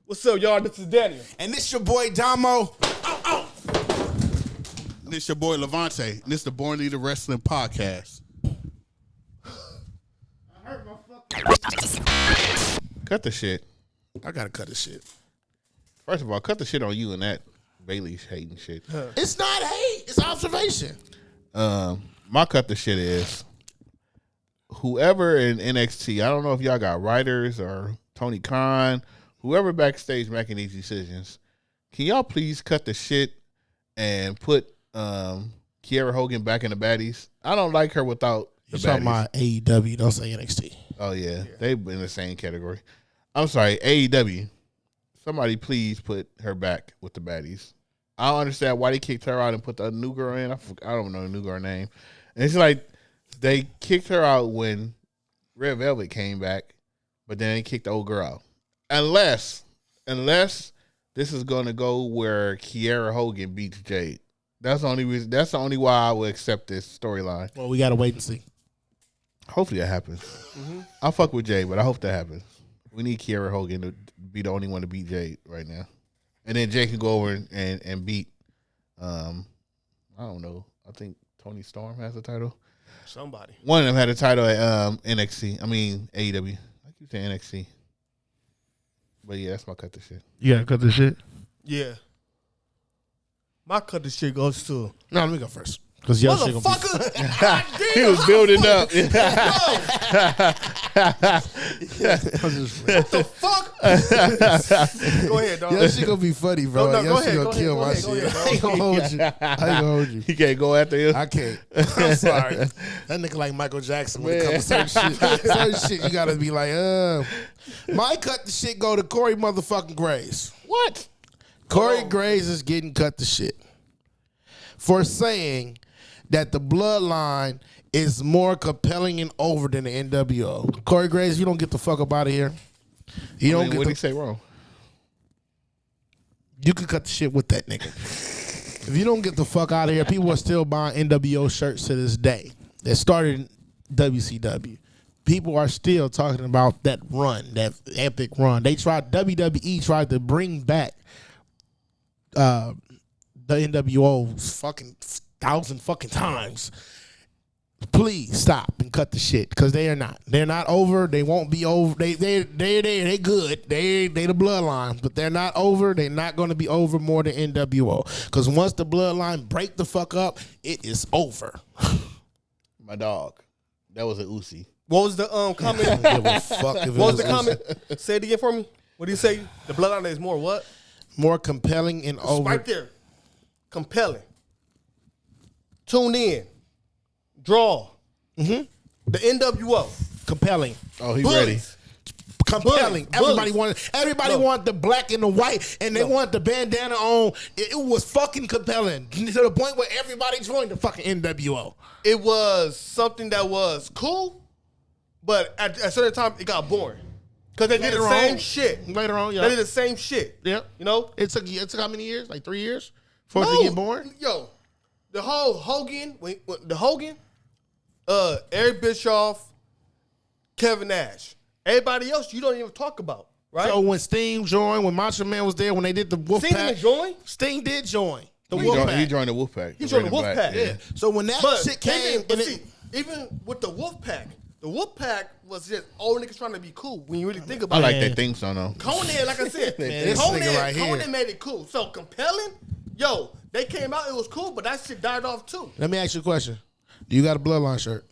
What's up, y'all? This is Daniel. And this your boy Domo. This your boy Lavonte. And this the Born Leader Wrestling Podcast. I hurt my fucking... Cut the shit. I gotta cut this shit. First of all, cut the shit on you and that Bailey's hating shit. It's not hate. It's observation. My cut the shit is whoever in NXT, I don't know if y'all got writers or Tony Khan, whoever backstage making these decisions, can y'all please cut the shit and put Kiera Hogan back in the baddies? I don't like her without the baddies. You're talking about AEW, don't say NXT. Oh, yeah. They've been in the same category. I'm sorry, AEW. Somebody please put her back with the baddies. I don't understand why they kicked her out and put the new girl in. I don't know the new girl name. And it's like they kicked her out when Red Velvet came back, but then they kicked the old girl out. Unless this is going to go where Kiera Hogan beats Jade. That's the only reason. That's the only why I would accept this storyline. Well, we gotta wait and see. Hopefully that happens. Mm-hmm. I'll fuck with Jade, but I hope that happens. We need Kiera Hogan to be the only one to beat Jade right now. And then Jade can go over and beat, I don't know. I think Tony Storm has the title. Somebody. One of them had a title at NXT. I mean, AEW. I keep saying NXT. But yeah, that's my cut the shit. You gotta cut this shit? Yeah. My cut the shit goes to... No, let me go first. Because y'all shit gonna be... Motherfucker! He was building up. What the fuck? Go ahead, dog. Your shit gonna be funny, bro. No, Your go shit ahead, gonna kill my shit. I ain't gonna hold you. He can't go after you. I can't. I'm sorry. That nigga like Michael Jackson when it comes to certain shit. Certain shit you gotta be like, my cut the shit go to Corey motherfucking Graves. What? Corey Graves is getting cut the shit for saying that the bloodline is more compelling and over than the NWO. Corey Graves, you don't get the fuck up out of here. What did he say wrong? You can cut the shit with that nigga. If you don't get the fuck out of here, people are still buying NWO shirts to this day. That started in WCW. People are still talking about that run, that epic run. WWE tried to bring back the NWO fucking 1,000 fucking times. Please stop and cut the shit, because they are not. They're not over. They won't be over. They good. They the bloodline, but they're not over. They're not going to be over more than NWO. Because once the bloodline break the fuck up, it is over. My dog. That was an Uzi. What was the comment? I don't give a fuck if What was the comment? Say it again for me. What do you say? The bloodline is more what? More compelling and over. Right there. Compelling. Tune in. Draw. Mm-hmm. The NWO. Compelling. Oh, he Bullies. ready. Compelling. Bullies. Everybody wanted the black and the white, and they wanted the bandana on. It was fucking compelling to the point where everybody joined the fucking NWO. It was something that was cool, but at a certain time it got boring because they did the same shit. Later on, yeah, they did the same shit. Yeah, you know, it took how many years? Like 3 years for it to get boring. Yo, the whole Hogan, Eric Bischoff, Kevin Nash, everybody else you don't even talk about, right? So when Sting joined, when Macho Man was there, when they did the Wolfpack, Sting didn't join. Sting did join the He joined the Wolfpack. He joined the Wolfpack. Yeah. So when that shit came, even with the Wolfpack was just old niggas trying to be cool. When you really think about I it, like that theme song though. Conan, like I said, Conan made it cool. So compelling, yo, they came out, it was cool, but that shit died off too. Let me ask you a question. Do you got a bloodline shirt?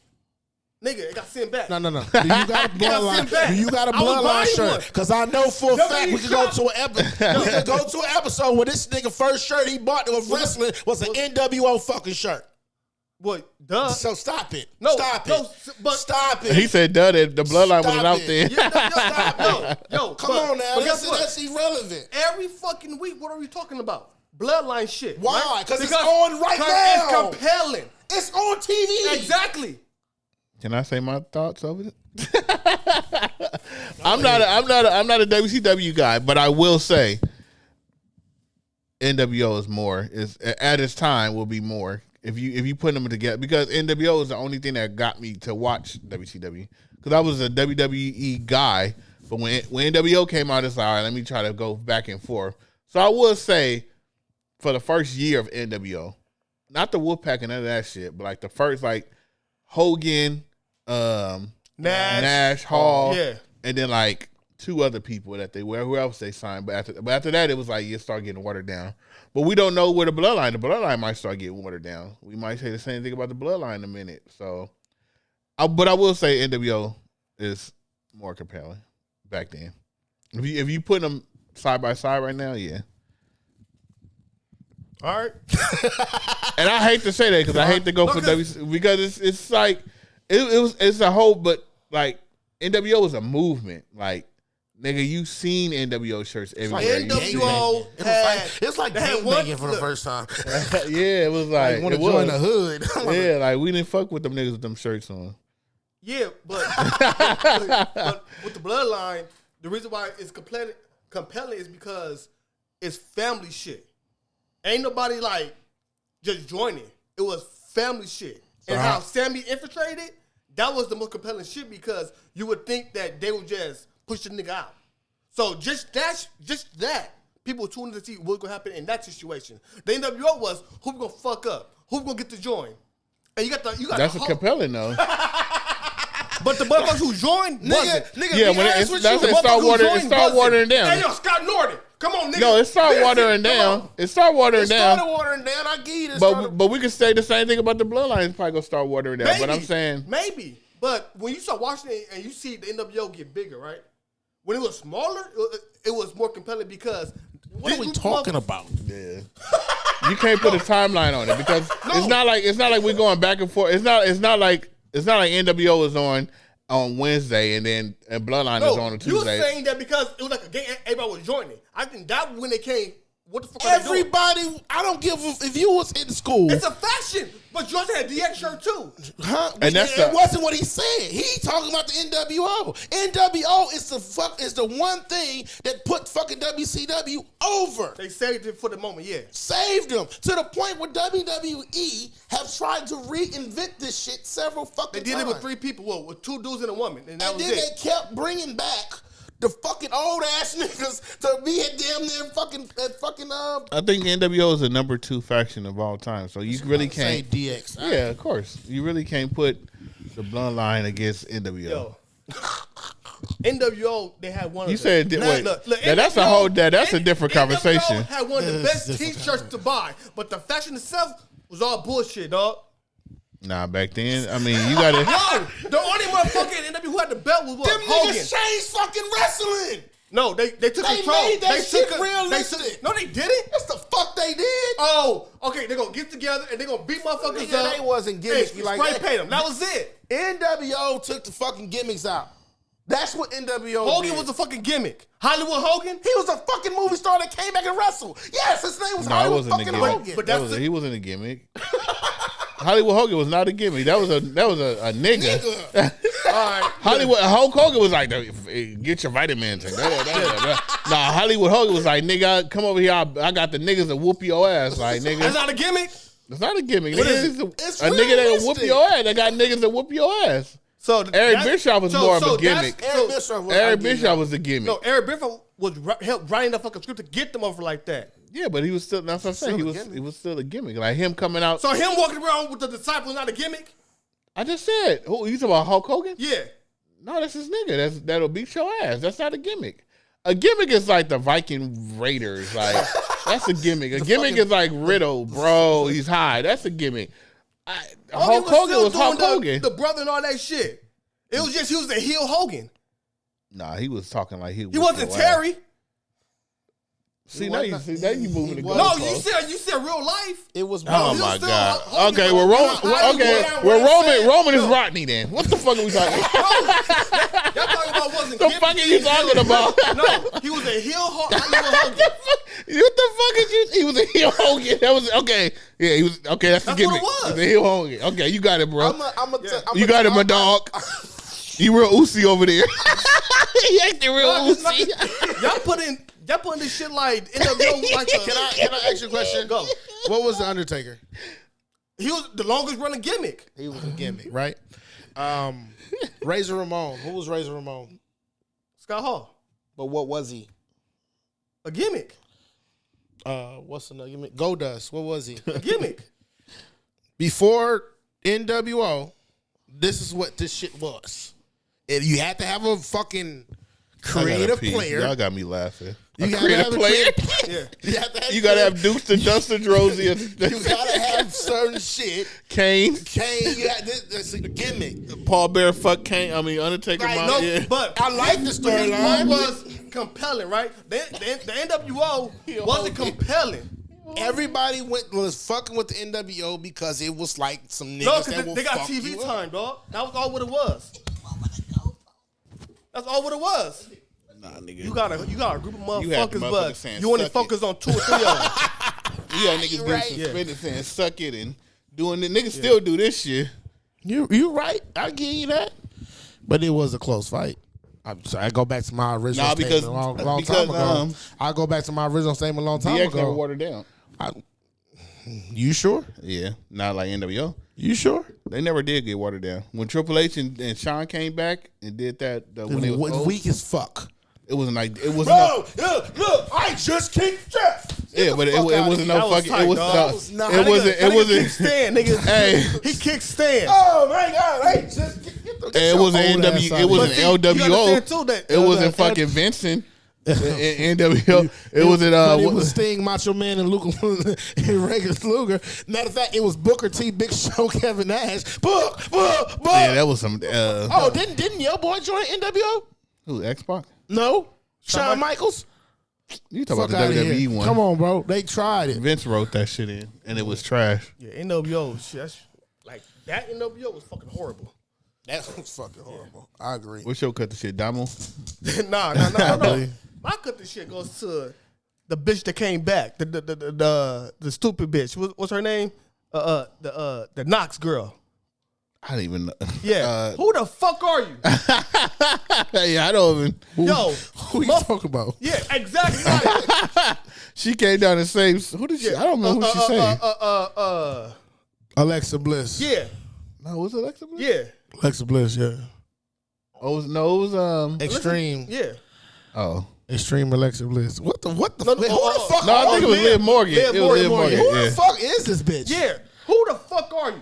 Nigga, it got sent back. No. Do you got a bloodline? Do you got a bloodline shirt? Because I know for a fact we could go to an episode where this nigga first shirt he bought of wrestling was an NWO fucking shirt. What? Duh. So stop it. Stop it. He said, "Duh." The bloodline wasn't out there. Yo, come on now. That's irrelevant. Every fucking week, what are we talking about? Bloodline shit. Why? Because it's on right now. It's compelling. It's on TV. Exactly. Can I say my thoughts over it? I'm not a WCW guy, but I will say NWO is more. Is at its time will be more if you put them together, because NWO is the only thing that got me to watch WCW, because I was a WWE guy But when NWO came out, it's like, all right, let me try to go back and forth. So I will say, for the first year of NWO, not the Wolfpack and none of that shit, but like the first, like Hogan, Nash, Hall, and then like 2 other people that who else they signed. But after that, it was like you start getting watered down. But we don't know where the bloodline might start getting watered down. We might say the same thing about the bloodline in a minute. So, but I will say NWO is more compelling back then. If you put them side by side right now, yeah. All right. And I hate to say that because I hate to go for WC because it's like it's a whole, but like NWO is a movement. Like nigga, you seen NWO shirts everywhere. NWO it's like gangbanging for the first time. Yeah, it was like want to join the hood. Yeah, like we didn't fuck with them niggas with them shirts on. Yeah, but with the bloodline, the reason why it's compelling is because it's family shit. Ain't nobody like just joining. It was family shit. And how Sammy infiltrated, that was the most compelling shit because you would think that they would just push the nigga out. So just that, people were tuning to see what's gonna happen in that situation. The NWO was who gonna fuck up, who gonna get to join, and you got that's compelling though. But the motherfuckers who joined, nigga, yeah, when it start watering down. Hey, yo, Scott Norton, come on, nigga. No, it start watering down. It started watering down. I get it. But we could say the same thing about the bloodline. It's probably gonna start watering down. Maybe, but I'm saying maybe. But when you start watching it and you see the NWO get bigger, right? When it was smaller, it was more compelling because what are we talking about? Yeah. You can't put a timeline on it because it's not like we're going back and forth. It's not like NWO is on Wednesday and then Bloodline is on a Tuesday. You were saying that because it was like a game, everybody was joining. I think that when they came, what the fuck everybody, I don't give a if you was in school. It's a fashion, but you also had DX shirt too. Huh? And it wasn't what he said. He talking about the NWO. NWO is the one thing that put fucking WCW over. They saved it for the moment, yeah. Saved them to the point where WWE have tried to reinvent this shit several fucking times. They did it with 3 people, with 2 dudes and a woman, and that was then it. They kept bringing back the fucking old ass niggas to be at damn near fucking. I think NWO is the number 2 faction of all time, so you really can't. DX. Yeah, of course, you really can't put the bloodline against NWO. Yo. NWO, they had one. You of said them. wait. Look, that's a whole. That's a different conversation. NWO had one of the best T-shirts to buy, but the fashion itself was all bullshit, dog. Nah, back then, I mean, you gotta. No, the only motherfucker in NWO who had the belt was what? Them Hogan. niggas changed fucking wrestling. No, they took control. Made that shit realistic. No, they didn't. That's the fuck they did. Oh, okay. They're gonna get together and they're gonna beat motherfuckers up. They wasn't gimmicks like spray that. paint them. That was it. NWO took the fucking gimmicks out. That's what NWO Hogan did. was a fucking gimmick. Hollywood Hogan? He was a fucking movie star that came back and wrestled. Yes, his name was Hollywood fucking Hogan. But he wasn't a gimmick. Hollywood Hogan was not a gimmick. That was a nigga. All right. Hulk Hogan was like, get your vitamins. Nah, Hollywood Hogan was like, nigga, come over here. I got the niggas that whoop your ass. Like, nigga. That's not a gimmick? It's not a gimmick. It's a nigga that whoop your ass. They got niggas that whoop your ass. So Eric Bischoff was more of a gimmick. Eric Bischoff was a gimmick. No, Eric Bischoff was writing the fucking script to get them over like that. Yeah, but he was still. That's what I'm saying. He was still a gimmick. Like him coming out. So him walking around with the disciples not a gimmick? I just said. Who you talking about? Hulk Hogan? Yeah. No, that's his nigga. That'll beat your ass. That's not a gimmick. A gimmick is like the Viking Raiders. Like that's a gimmick. A gimmick is like Riddle, bro. He's high. That's a gimmick. Hulk Hogan was Hulk Hogan. The brother and all that shit. It was just he was the heel Hogan. Nah, he was talking like he wasn't Terry. See now you moving the goalpost. No, you said real life. It was. Oh my god. Okay, Roman is Rodney then. What the fuck are we talking about? Y'all talking about wasn't. The fuck are you talking about? No, he was a heel Hogan. What the fuck is you? He was a heel Hogan. That was okay. Yeah, he was okay. That's the gimmick. What it was. He was a heel Hogan. Okay, you got it, bro. You got it, my dog. You real Uzi over there. He acting real Uzi. Y'all putting this shit like NWO like Can I ask you a question? Go. What was the Undertaker? He was the longest running gimmick. He was a gimmick, right? Razor Ramon. Who was Razor Ramon? Scott Hall. But what was he? A gimmick. What's another gimmick? Goldust. What was he? A gimmick. Before NWO, this is what this shit was. And you had to have a fucking creative player. Y'all got me laughing. You a creative player. Yeah. You gotta have Dukes to Dustin Rosie. You gotta have certain shit. Kane. You got this a gimmick. Paul Bear fuck Kane. I mean Undertaker. Like, No, yeah. But I like the storyline. It was compelling, right? The NWO wasn't compelling. Everybody was fucking with the NWO because it was like some niggas No, that because will they got fuck TV you time, up. dog. That was all what it was. That's all what it was. Nah, nigga. You got a group of You had the motherfuckers, motherfuckers but saying, you only "Suck focus on 2 or 3 of them. You got niggas right. being suspended saying suck it and doing it. Niggas still do this shit. You right. I give you that. But it was a close fight. I'm sorry. I go back to my original statement a long time ago. I go back to my original statement a long time DX ago. never watered down. You sure? Yeah, not like NWO. You sure? They never did get watered down. When Triple H and Shawn came back and did that, when It it was was old, weak as fuck. it wasn't like it was. Look, I just kicked Jeff. Yeah, but it wasn't no fucking. It was not. It wasn't. It wasn't. Kick Stan, nigga. Hey. He kicked Stan. Oh my God! I just It wasn't NW. It wasn't You LWO. understand, too, that, It wasn't fucking Vincent. NWO. It wasn't. It was Sting, Macho Man, and Luke and Regus Luger. Matter of fact, it was Booker T, Big Show, Kevin Nash. Book. Yeah, that was some. Didn't your boy join NWO? Who? X-Pac? No, Shawn Michaels. You talking Fuck about the outta WWE here. one? Come on, bro. They tried it. Vince wrote that shit in, and it was trash. Yeah, NWO. Shit, that's, like, that NWO was fucking horrible. That was fucking horrible. I agree. What show cut the shit? Domo? Nah. My cut the shit goes to the bitch that came back. The stupid bitch. What's her name? The Knox girl. I didn't even know. Yeah. Who the fuck are you? Yeah, I don't even. Yo. Who you talking about? Yeah, exactly. Right. She came down the same. Who did she? I don't know who she saying. Alexa Bliss. Yeah. No, was it Alexa Bliss? Yeah. Alexa Bliss. Yeah. Oh, it was Extreme. Yeah. Oh. Extreme Alexa Bliss. What the? No, who the fuck? No, I think it was Liv Morgan. Liv It was Liv Morgan. Who Yeah. the fuck is this bitch? Yeah. Who the fuck are you?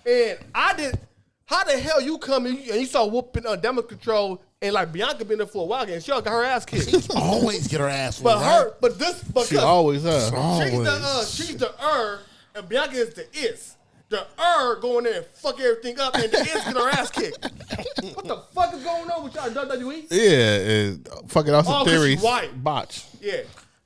And I did. How the hell you come and you saw whooping damage control and like Bianca been there for a while and she got her ass kicked. Always get her ass. She always she's the and Bianca is the is. The go in there and fuck everything up and the is get her ass kicked. What the fuck is going on with y'all WWE? Yeah, fucking Austin Theory. Botch. Yeah.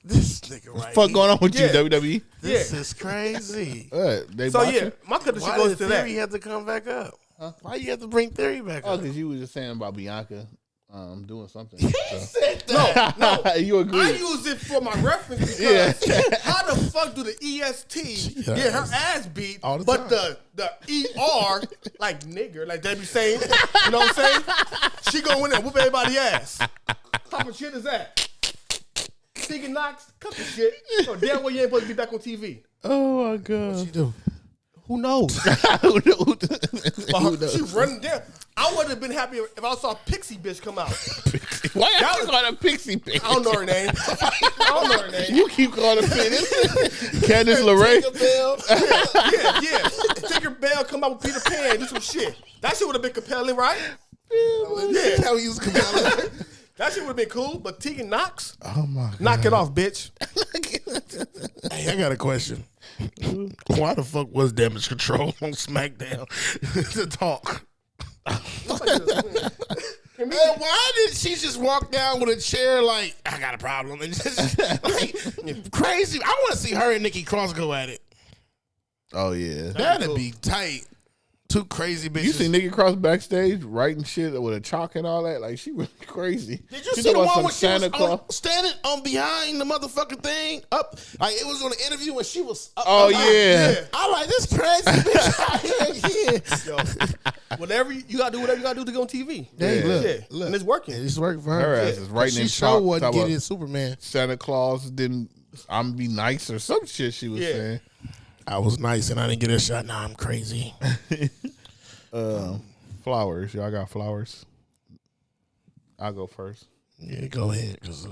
This nigga right. Fuck going on with you, Yeah. WWE? This is crazy. They So botch yeah, you? my cut the shit Why goes did to Theory that. have to come back up? Huh? Why you have to bring Theory back Oh, up? because you was just saying about Bianca doing something. He said that. No. You agree? I use it for my reference because how the fuck do the EST get her ass beat, All the but time. the ER, like nigger, like they be saying, you know what I'm saying? She go in there and whoop everybody's ass. What type of shit is that? Tegan Knox, cut the shit. So damn well you ain't supposed to be back on TV. Oh, my God. What you do? Who knows? Who knows? She running down. I would have been happy if I saw Pixie bitch come out. Why you calling her Pixie bitch? I don't know her name. I don't know her name. You keep calling her Pixie. Candice LeRae. Yeah. Tinker Bell come out with Peter Pan, do some shit. That shit would have been compelling, right? Yeah. How he was compelling. That shit would have been cool, but Tegan Knox, Oh, my God. knock it off, bitch. Hey, I got a question. Why the fuck was Damage Control on SmackDown to talk? And why did she just walk down with a chair like, I got a problem? And just like, crazy. I want to see her and Nikki Cross go at it. Oh, yeah. That'd be tight. Two crazy bitches. You see Nikki Cross backstage writing shit with a chalk and all that? Like, she really crazy. Did you She see the talking about one where some she was Santa Claus? standing on behind the motherfucking thing? Up, like it was on the interview when she was up. Oh, up, yeah. I'm like, this crazy bitch out here again. Yo, whatever you gotta do, whatever you gotta do to go on TV. Hey, look, Yeah. look. And it's working. It's working for her. Her ass is writing She in sure chalk. wasn't talking getting about Superman. Santa Claus didn't. I'm be nice or some shit she was saying. I was nice and I didn't get a shot. Nah, I'm crazy. Flowers. Y'all got flowers? I'll go first. Yeah, go ahead. Cause,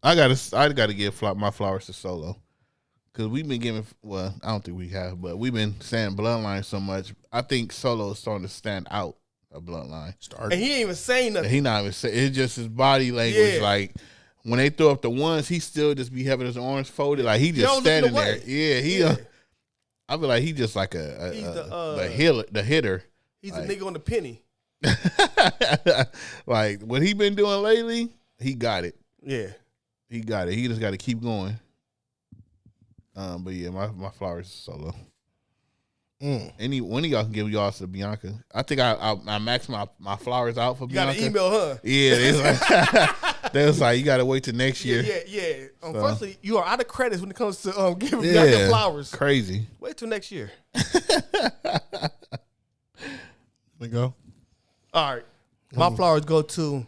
I gotta give my flowers to Solo. Because we've been giving, well, I don't think we have, but we've been saying Bloodline so much. I think Solo is starting to stand out of Bloodline. And he ain't even saying nothing. He not even saying, it's just his body language. Yeah. Like, when they throw up the ones, he still just be having his arms folded. Like, he just standing there. Yeah, I feel like he just like the hitter. He's a nigga on the penny. Like, what he been doing lately, he got it. Yeah. He got it. He just got to keep going. But yeah, my flowers is Solo. Any one of y'all can give y'all to Bianca. I think I maxed my flowers out for Bianca. You got to email her. Yeah, they was like, you got to wait till next year. Yeah. Unfortunately, you are out of credits when it comes to giving Bianca flowers. Crazy. Wait till next year. let me go. All right. My flowers go to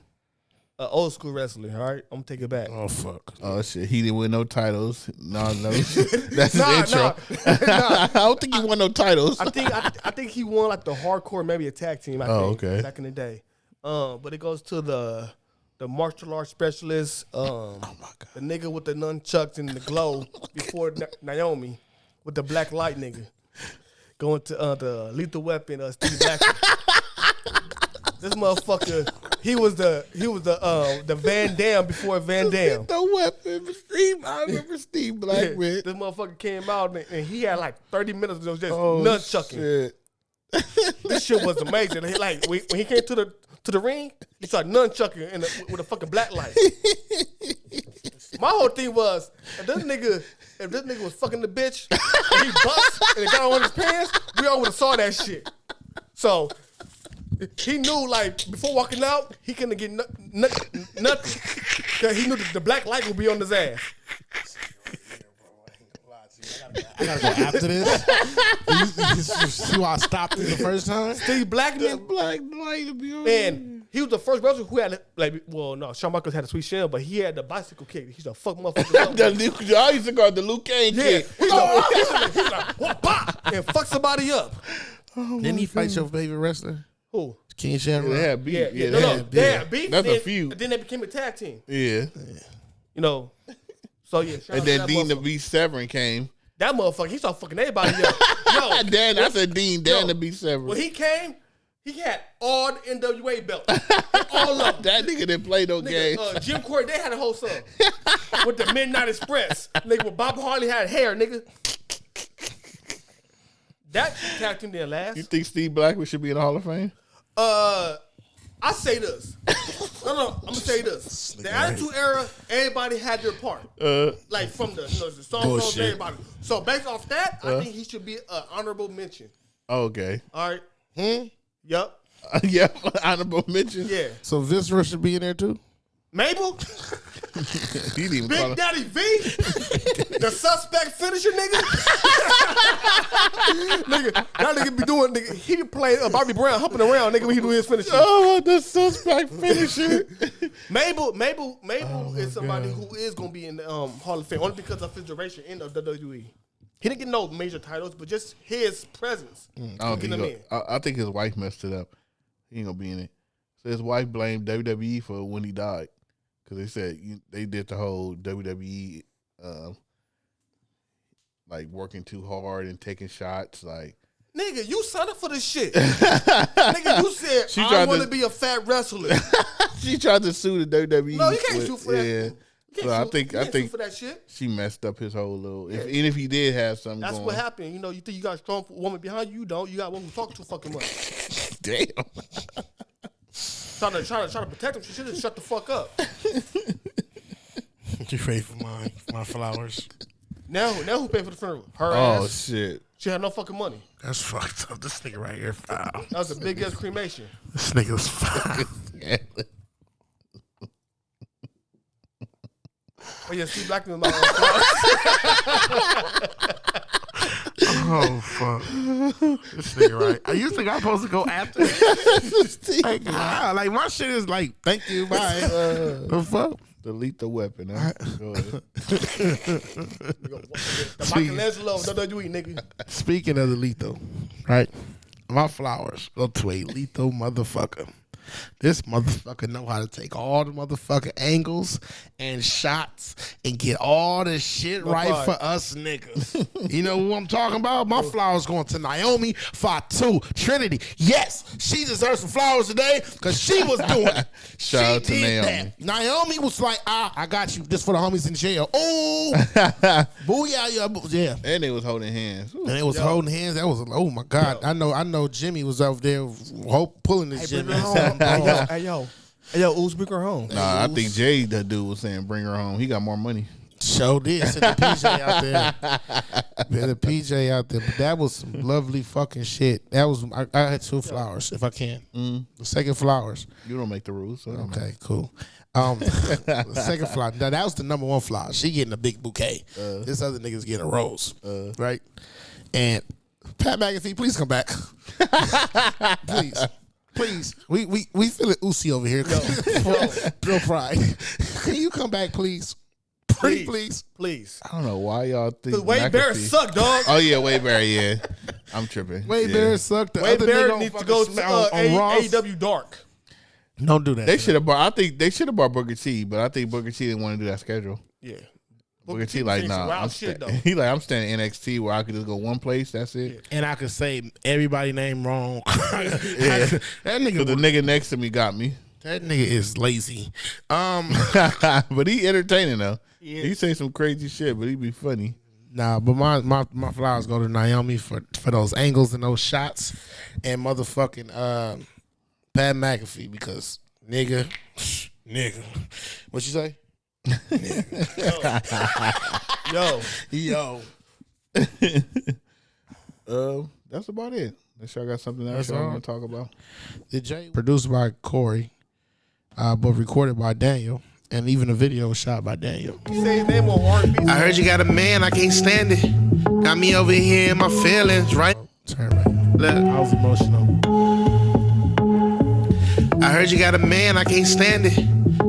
old school wrestler. All right, I'm gonna take it back. Oh fuck. Oh shit, he didn't win no titles. No, that's his intro. I don't think he won no titles. I think he won like the hardcore, maybe a tag team. I think, okay. Back in the day. But it goes to the martial arts specialist. Oh my god. The nigga with the nunchucks and the glow before Naomi with the black light nigga. Going to the Lethal Weapon, Steve Blackman. This motherfucker, he was the Van Dam before Van Dam. The Weapon, Steve. I remember Steve Blackman. Yeah, this motherfucker came out and he had like 30 minutes of just nunchucking. This shit was amazing. Like when he came to the ring, he started nunchucking with a fucking black light. My whole thing was, if this nigga was fucking the bitch and he bust and it got on his pants, we all would have saw that shit. So he knew, like, before walking out, he couldn't get nothing. Because he knew that the black light would be on his ass. I gotta go after this. You see why I stopped it the first time? Steve Blackman. The black light would be on. And he was the first wrestler who had, Shawn Michaels had a sweet shell, but he had the bicycle kick. He's a fuck motherfucker. I used to call it the Luke Kane kick. He's like, what, pop, and fuck somebody up. Didn't he fight your favorite wrestler? Who? King Shamrock. They had beef. They had beef. That's a feud. Then they became a tag team. Yeah. You know. So yeah. And then Dean the Beast Severn came. That motherfucker, he started fucking everybody up. Yo, Dan, I said Dean the Beast Severn. When he came, he had all the NWA belts. All of them. That nigga didn't play no games. Jim Corey, they had a whole song. With the Midnight Express. Nigga, when Bob Harley had hair, nigga. That tag team didn't last. You think Steve Blackman should be in the Hall of Fame? I say this. No, I'm gonna say this. The Attitude Era, everybody had their part. Like from the Song Pros, everybody. So based off that, I think he should be an honorable mention. Okay. All right. Yup. Yeah, honorable mention. Yeah. So Viscera should be in there too? Mabel? He didn't even Big Daddy V? The suspect finisher, nigga? Nigga, that nigga be doing, nigga, he be playing Bobby Brown humping around, nigga, when he do his finisher. Oh, the suspect finisher. Mabel is somebody who is going to be in the Hall of Fame, only because of his duration in the WWE. He didn't get no major titles, but just his presence. I think his wife messed it up. He ain't going to be in it. So his wife blamed WWE for when he died. Because they said they did the whole WWE, like working too hard and taking shots. Like, nigga, you signed up for this shit. Nigga, you said, I want to be a fat wrestler. She tried to sue the WWE. No, you can't sue for that. Yeah. So I think for that shit. She messed up his whole little. Yeah. Even if he did have something, that's what happened. You know, you think you got a strong woman behind you, you don't. You got one who talks too fucking much. Damn. Trying to protect him. She should have shut the fuck up. You ready for my flowers? Now who paid for the funeral? Her ass. ass. Shit. She had no fucking money. That's fucked up. This nigga right here foul. That was a big ass cremation. This nigga's foul. Oh yeah, Steve Blackman was my Oh fuck! This nigga right. I used to think I'm supposed to go after. Like my shit is like, thank you, bye. The fuck? The Lethal Weapon. Huh? Go ahead. The Michelangelo, WWE, nigga. Speaking of the lethal, right? My flowers go to a lethal motherfucker. This motherfucker know how to take all the motherfucking angles and shots and get all the shit right for us niggas. You know what I'm talking about? My flowers going to Naomi, Fatu, Trinity. Yes, she deserves some flowers today because she was doing it. Shout out to Naomi. Naomi was like, I got you. This for the homies in jail. Oh, booyah, yeah. And they was holding hands. Ooh. And they was holding hands. That was, oh my God. I know Jimmy was over there pulling this Jimmy. Hey, yo, who's bring her home? Nah, I think Jay, the dude, was saying bring her home. He got more money. Show this. Send the PJ out there. Send the PJ out there. But that was some lovely fucking shit. That was, I had 2 flowers, if I can. The second flowers. You don't make the rules. So Okay, cool. The second flower. Now, that was the number 1 flower. She getting a big bouquet. This other nigga's getting a rose. Right? And Pat McAfee, please come back. Please. We feeling Uzi over here. Bill Pride. Can you come back, please? Please. I don't know why y'all think. Because Wade Barrett suck, dog. Oh, yeah, Wade Barrett, yeah. I'm tripping. Wade Barrett sucked. The Wade other Barrett nigga needs to go to AEW Dark. Don't do that. They should have brought. I think they should have brought Booker T, but I think Booker T didn't want to do that schedule. Yeah. Booker T like, nah. I'm he like, I'm staying in NXT where I could just go one place. That's it. And I could say everybody name wrong. That nigga. The nigga next to me got me. That nigga is lazy. But he entertaining though. He say some crazy shit, but he be funny. Nah, but my flowers go to Naomi for those angles and those shots, and motherfucking Pat McAfee because nigga, what you say? Yo. That's about it. Unless y'all got something else y'all want to talk about. The J produced by Corey, but recorded by Daniel. And even a video was shot by Daniel. Say his name on R&B. I heard you got a man, I can't stand it. Got me over here in my feelings, right? Turn right. Look. I was emotional. I heard you got a man, I can't stand it.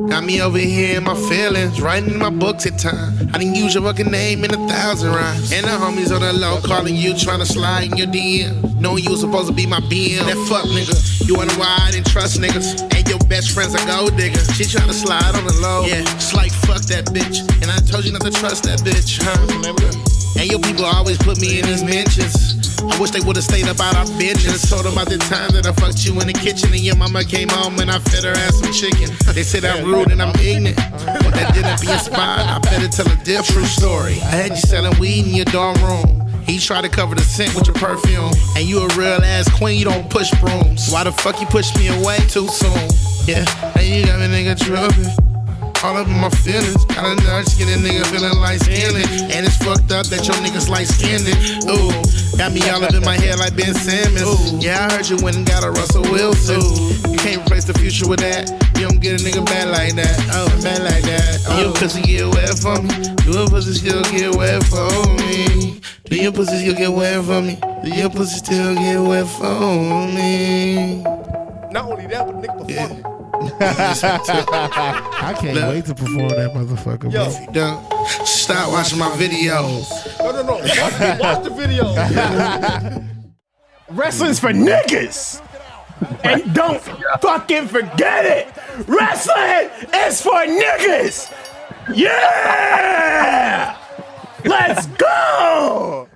Got me over here in my feelings, writing in my books at time. I didn't use your fucking name in 1,000 rhymes. And the homies on the low calling you, trying to slide in your DM. Knowing you was supposed to be my BM. That fuck nigga, you wonder why I didn't trust niggas. And your best friend's a gold digger. She trying to slide on the low. Yeah, it's like fuck that bitch. And I told you not to trust that bitch, huh? And your people always put me in these mentions. I wish they would've stayed up out our business. Told them about the time that I fucked you in the kitchen and your mama came home and I fed her ass some chicken. They said I'm rude and I'm ignorant, but that didn't be inspired. I better tell a different story. I had you selling weed in your dorm room. He tried to cover the scent with your perfume. And you a real ass queen, you don't push brooms. Why the fuck you pushed me away too soon? Yeah, and you got me nigga tripping. All up in my feelings. Gotta nudge, get a nigga feeling light skinned. And it's fucked up that your niggas light skinned. Ooh, got me all up in my head like Ben Simmons. Ooh. Yeah, I heard you went and got a Russell Wilson. Ooh. You can't replace the future with that. You don't get a nigga bad like that. Oh, bad like that. Oh. Your pussy get wet for me. Your pussy still get wet for me. Do your pussy still get wet for me? Do your pussy still get wet for me? Not only that, but nigga performed it. I can't wait to perform that motherfucker. Yo, if you don't stop watching my videos. No. Watch the video. Wrestling's for niggas. And don't fucking forget it. Wrestling is for niggas. Yeah. Let's go.